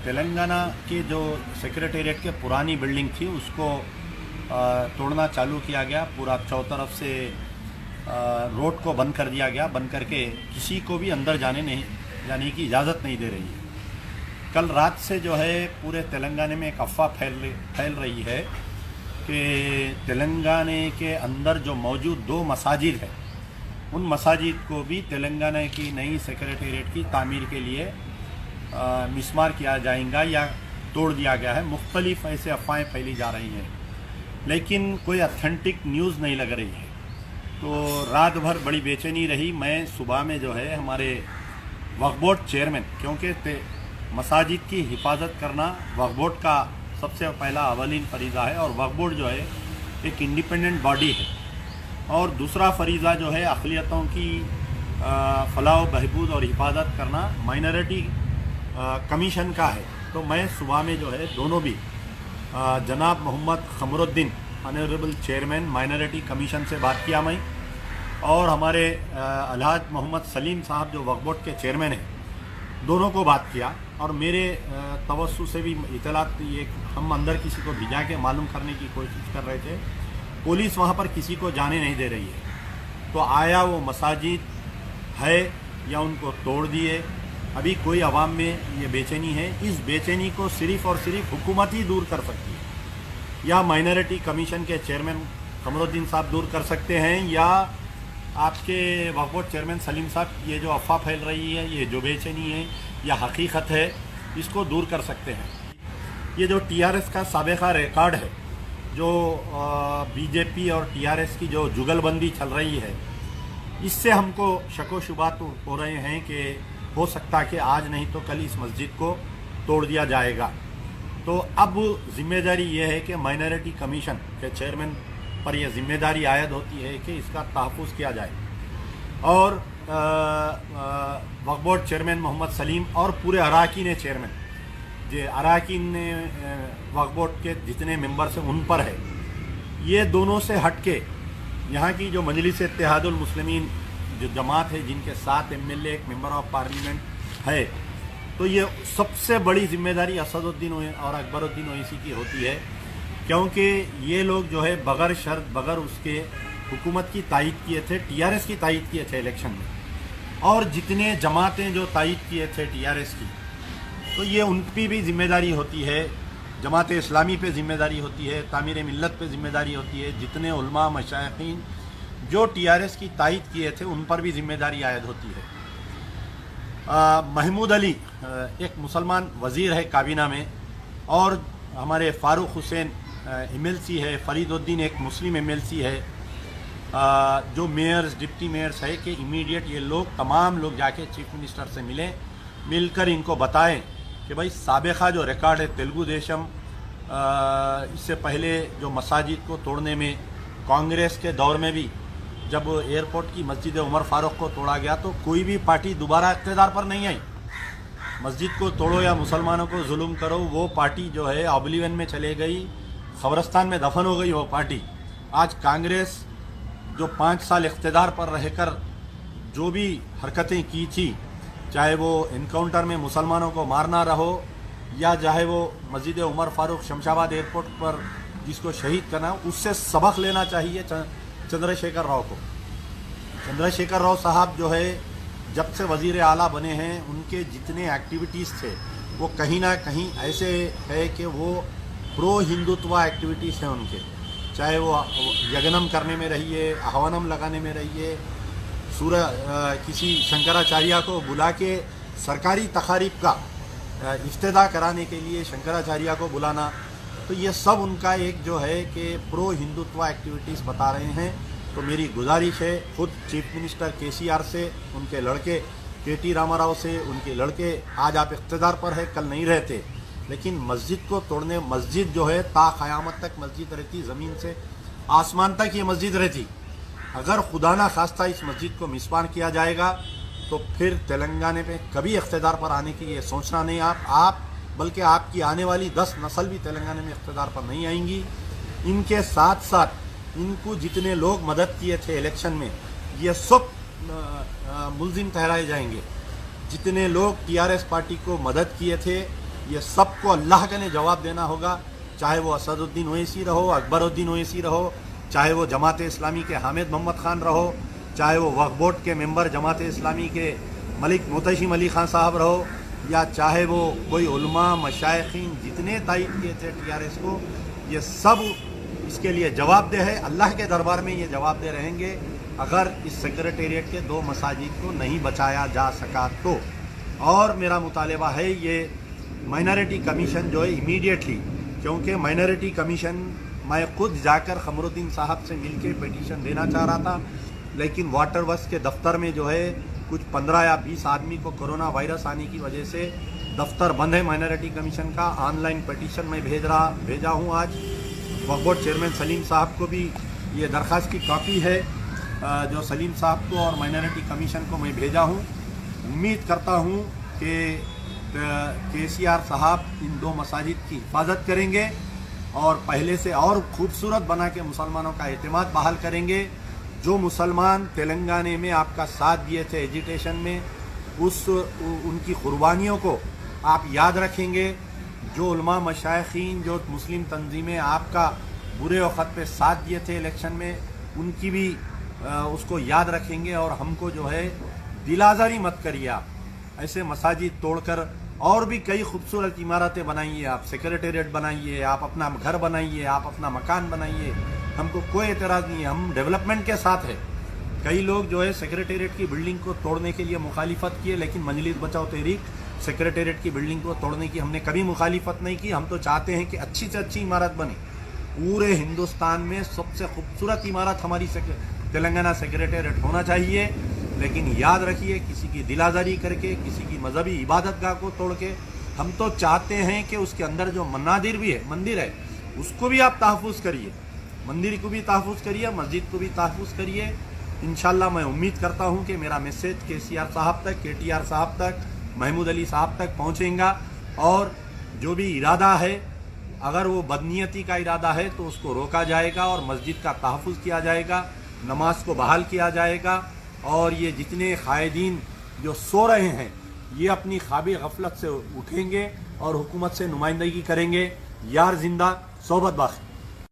तेलंगाना की जो सेक्रेटेरिएट के पुरानी बिल्डिंग थी उसको तोड़ना चालू किया गया। पूरा चौतरफ से रोड को बंद कर दिया गया, बंद करके किसी को भी अंदर जाने की इजाज़त नहीं दे रही है। कल रात से जो है पूरे तेलंगाना में एक अफवाह फैल रही है कि तेलंगाना के अंदर जो मौजूद 2 मसाजिद है उन मसाजिद को भी तेलंगाना की नई सेक्रेटेरिएट की तामीर के लिए मिसमार किया जाएगा या तोड़ दिया गया है। मुख्तलिफ ऐसे अफवाहें फैली जा रही हैं, लेकिन कोई ऑथेंटिक न्यूज़ नहीं लग रही है। तो रात भर बड़ी बेचैनी रही। मैं सुबह में जो है हमारे वक्फ बोर्ड चेयरमैन, क्योंकि मसाजिद की हिफाजत करना वक्फ बोर्ड का सबसे पहला अवलीन फरीज़ा है, और वक्फ बोर्ड जो है एक इंडिपेंडेंट बॉडी है, और दूसरा फरीज़ा जो है अक़लियतों की फलाह बहबूद और हिफाजत करना माइनॉरिटी कमीशन का है। तो मैं सुबह में जो है दोनों भी जनाब Mohammed Qamaruddin honourable chairman minority commission से बात किया मैं, और हमारे अलहाज मोहम्मद सलीम साहब जो वक्फ बोर्ड के चेयरमैन हैं, दोनों को बात किया। और मेरे तवस्सु से भी इतलात ये हम अंदर किसी को भिजा के मालूम करने की कोशिश कर रहे थे। पुलिस वहाँ पर किसी को जाने नहीं दे रही है। तो आया वो मसाजिद है या उनको तोड़ दिए, अभी कोई अवाम में ये बेचैनी है। इस बेचैनी को सिर्फ़ और सिर्फ हुकूमत ही दूर कर सकती है, या माइनॉरिटी कमीशन के चेयरमैन कमरुद्दीन साहब दूर कर सकते हैं, या आपके वक्फ बोर्ड चेयरमैन सलीम साहब ये जो अफवाह फैल रही है, ये जो बेचैनी है या हकीकत है, इसको दूर कर सकते हैं। ये जो टीआरएस का साबिक़ा रिकॉर्ड है, जो बीजेपी और टीआरएस की जो जुगलबंदी चल रही है, इससे हमको शको शुबात हो रहे हैं कि हो सकता कि आज नहीं तो कल इस मस्जिद को तोड़ दिया जाएगा। तो अब जिम्मेदारी ये है कि माइनॉरिटी कमीशन के चेयरमैन पर यह जिम्मेदारी आयद होती है कि इसका तहफ़्फ़ुज़ किया जाए, और वक्फ बोर्ड चेयरमैन मोहम्मद सलीम और पूरे अराकीन चेयरमैन जो अराकीन वक्फ बोर्ड के जितने मेंबर्स हैं उन पर है। ये दोनों से हट के यहाँ की जो मजलिस इत्तेहादुल मुस्लिमीन जो जमात है, जिनके 7 एमएलए एक मेंबर ऑफ पार्लियामेंट है, तो ये सबसे बड़ी जिम्मेदारी असदुद्दीन और अकबरुद्दीन ओवैसी की होती है, क्योंकि ये लोग जो है बगैर शर्त बगैर उसके हुकूमत की तायीद किए थे, टीआरएस की तायीद किए थे इलेक्शन में, और जितने जमातें जो तायीद किए थे टीआरएस की, तो ये उन पर भी जिम्मेदारी होती है। जमात इस्लामी पे जिम्मेदारी होती है, तामीर मिल्लत पे जिम्मेदारी होती है, जितने उलमा मशाइखीन जो टीआरएस की तायीद किए थे उन पर भी जिम्मेदारी आयद होती है। महमूद अली एक मुसलमान वज़ीर है काबीना में, और हमारे फ़ारूक हुसैन एमएलसी है, फरीदुद्दीन एक मुस्लिम एमएलसी है, जो मेयर्स डिप्टी मेयर्स है कि इमीडिएट ये लोग तमाम लोग जाके चीफ मिनिस्टर से मिलकर इनको बताएं कि भाई साबिक़ा जो रिकॉर्ड है तेलुगु देशम, इससे पहले जो मसाजिद को तोड़ने में कांग्रेस के दौर में भी जब एयरपोर्ट की मस्जिद उमर फारूक को तोड़ा गया तो कोई भी पार्टी दोबारा इक़्तिदार पर नहीं आई। मस्जिद को तोड़ो या मुसलमानों को जुल्म करो, वो पार्टी जो है ऑब्लिवियन में चले गई, ख़बरस्तान में दफन हो गई वो पार्टी। आज कांग्रेस जो 5 साल इक़्तिदार पर रहकर जो भी हरकतें की थी, चाहे वो इनकाउंटर में मुसलमानों को मारना रहो, या चाहे वो मस्जिद उमर फारूक शमशाबाद एयरपोर्ट पर जिसको शहीद करना, उससे सबक लेना चाहिए चंद्रशेखर राव को। चंद्रशेखर राव साहब जो है जब से वज़ीर आला बने हैं, उनके जितने एक्टिविटीज़ थे वो कहीं ना कहीं ऐसे है कि वो प्रो हिंदुत्व एक्टिविटीज़ हैं उनके, चाहे वो यज्ञनम करने में रहिए, आह्वानम लगाने में रहिए, किसी शंकराचार्य को बुला के सरकारी तकारीब का इफ्तिदा कराने के लिए शंकराचार्य को बुलाना, तो ये सब उनका एक जो है कि प्रो हिंदुत्व एक्टिविटीज़ बता रहे हैं। तो मेरी गुजारिश है खुद चीफ मिनिस्टर केसीआर से, उनके लड़के केटी रामाराव से, उनके लड़के आज आप इक़्तिदार पर है, कल नहीं रहते, लेकिन मस्जिद को तोड़ने, मस्जिद जो है ता क़यामत तक मस्जिद रहती, ज़मीन से आसमान तक ये मस्जिद रहती। अगर खुदा ना खास्ता इस मस्जिद को मिसबार किया जाएगा तो फिर तेलंगाना पे कभी इक़्तिदार पर आने की ये सोचना नहीं आप बल्कि आपकी आने वाली 10 नस्ल भी तेलंगाना में इक़्तिदार पर नहीं आएंगी। इनके साथ साथ इनको जितने लोग मदद किए थे इलेक्शन में, ये सब मुलजिम ठहराए जाएंगे। जितने लोग टीआरएस पार्टी को मदद किए थे یہ سب کو اللہ کا نے جواب دینا ہوگا، چاہے وہ اسد الدین اویسی رہو، اکبر الدین اویسی رہو، چاہے وہ جماعت اسلامی کے حامد محمد خان رہو، چاہے وہ وقف بورڈ کے ممبر جماعت اسلامی کے ملک محتشم علی خان صاحب رہو، یا چاہے وہ کوئی علماء مشائخین جتنے تائید کیے تھے ٹی آر ایس کو، یہ سب اس کے لیے جواب دہ ہے۔ اللہ کے دربار میں یہ جواب دہ رہیں گے اگر اس سیکریٹریٹ کے 2 مساجد کو نہیں بچایا جا سکا تو۔ اور میرا مطالبہ ہے یہ مائنارٹی کمیشن جو ہے امیڈیٹلی، کیونکہ مائنارٹی کمیشن میں خود جا کر قمر الدین صاحب سے مل کے پیٹیشن دینا چاہ رہا تھا، لیکن واٹر ورکس کے دفتر میں جو ہے کچھ 15 یا 20 آدمی کو کرونا وائرس آنے کی وجہ سے دفتر بند ہے مائنارٹی کمیشن کا۔ آن لائن پیٹیشن میں بھیجا ہوں آج۔ وقف بورڈ چیئرمین سلیم صاحب کو بھی یہ درخواست کی کاپی ہے جو سلیم صاحب کو اور مائنارٹی کمیشن کو میں بھیجا ہوں۔ امید کرتا ہوں کہ KCR صاحب ان 2 مساجد کی حفاظت کریں گے اور پہلے سے اور خوبصورت بنا کے مسلمانوں کا اعتماد بحال کریں گے۔ جو مسلمان تلنگانہ میں آپ کا ساتھ دیے تھے ایجیٹیشن میں، ان کی قربانیوں کو آپ یاد رکھیں گے۔ جو علماء مشائخین، جو مسلم تنظیمیں آپ کا برے وقت پہ ساتھ دیے تھے الیکشن میں، ان کی بھی اس کو یاد رکھیں گے۔ اور ہم کو جو ہے دل آزاری مت کریے، آپ ایسے مساجد توڑ کر اور بھی کئی خوبصورت عمارتیں بنائیے، آپ سیکریٹریٹ بنائیے، آپ اپنا گھر بنائیے، آپ اپنا مکان بنائیے، ہم کو کوئی اعتراض نہیں ہے، ہم ڈیولپمنٹ کے ساتھ ہے۔ کئی لوگ جو ہے سیکریٹریٹ کی بلڈنگ کو توڑنے کے لیے مخالفت کیے، لیکن مجلس بچاؤ تحریک سیکریٹریٹ کی بلڈنگ کو توڑنے کی ہم نے کبھی مخالفت نہیں کی۔ ہم تو چاہتے ہیں کہ اچھی سے اچھی عمارت بنے، پورے ہندوستان میں سب سے خوبصورت عمارت ہماری تلنگانہ سیکریٹریٹ ہونا چاہیے۔ لیکن یاد رکھیے، کسی کی دل آزاری کر کے، کسی کی مذہبی عبادت گاہ کو توڑ کے، ہم تو چاہتے ہیں کہ اس کے اندر جو مندر ہے اس کو بھی آپ تحفظ کریے، مندر کو بھی تحفظ کریے، مسجد کو بھی تحفظ کریے۔ انشاءاللہ میں امید کرتا ہوں کہ میرا میسیج KCR صاحب تک، KTR صاحب تک، محمود علی صاحب تک پہنچیں گا، اور جو بھی ارادہ ہے، اگر وہ بدنیتی کا ارادہ ہے تو اس کو روکا جائے گا اور مسجد کا تحفظ کیا جائے گا، نماز کو بحال کیا جائے گا، اور یہ جتنے قائدین جو سو رہے ہیں یہ اپنی خوابی غفلت سے اٹھیں گے اور حکومت سے نمائندگی کریں گے۔ یار زندہ، صحبت باقی۔